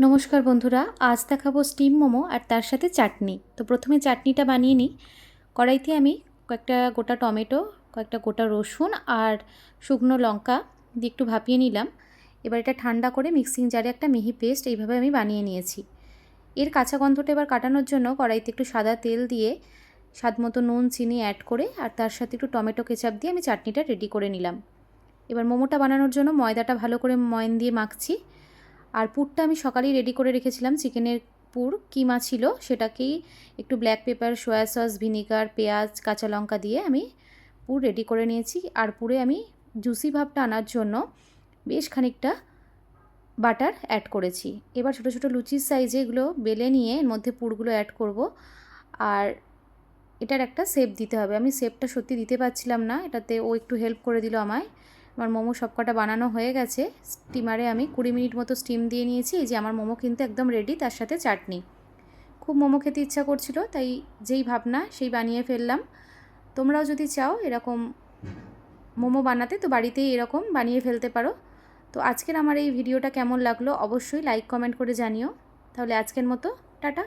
নমস্কার বন্ধুরা, আজ দেখাবো স্টিম মোমো আর তার সাথে চাটনি। তো প্রথমে চাটনিটা বানিয়ে নিই। কড়াইতে আমি কয়েকটা গোটা টমেটো, কয়েকটা গোটা রসুন আর শুকনো লঙ্কা দিয়ে একটু ভাপিয়ে নিলাম। এবার এটা ঠান্ডা করে মিক্সিং জারে একটা মিহি পেস্ট এইভাবে আমি বানিয়ে নিয়েছি। এর কাঁচা গন্ধটা এবার কাটানোর জন্য কড়াইতে একটু সাদা তেল দিয়ে স্বাদ মতো নুন চিনি অ্যাড করে আর তার সাথে একটু টমেটো কেচাপ দিয়ে আমি চাটনিটা রেডি করে নিলাম। এবার মোমোটা বানানোর জন্য ময়দাটা ভালো করে ময়ন দিয়ে মাখছি। আর পুরটা আমি সকালেই রেডি করে রেখেছিলাম, চিকেনের পুর কিমা ছিল, সেটাকেই একটু black pepper, soya sauce, vinegar, পেঁয়াজ, কাঁচা লঙ্কা দিয়ে আমি পুর রেডি করে নিয়েছি। আর পুরে আমি জুসি ভাবটা আনার জন্য বেশ খানিকটা বাটার অ্যাড করেছি। এবার ছোটো ছোটো লুচির সাইজে এগুলো বেলে নিয়ে এর মধ্যে পুরগুলো অ্যাড করব। আর এটার একটা শেপ দিতে হবে। আমি শেপটা সত্যি দিতে পারছিলাম না, এটাতে ও একটু হেল্প করে দিল আমায়। আমার মোমো সবকটা বানানো হয়ে গেছে। স্টিমারে আমি 20 মিনিট মতো স্টিম দিয়ে নিয়েছি। এই যে আমার মোমো কিন্তু একদম রেডি, তার সাথে চাটনি। খুব মোমো খেতে ইচ্ছা করছিল, তাই যেই ভাবনা সেই বানিয়ে ফেললাম। তোমরাও যদি চাও এরকম মোমো বানাতে, তো বাড়িতেই এরকম বানিয়ে ফেলতে পারো। তো আজকের আমার এই ভিডিওটা কেমন লাগলো অবশ্যই লাইক কমেন্ট করে জানিও। তাহলে আজকের মতো টাটা।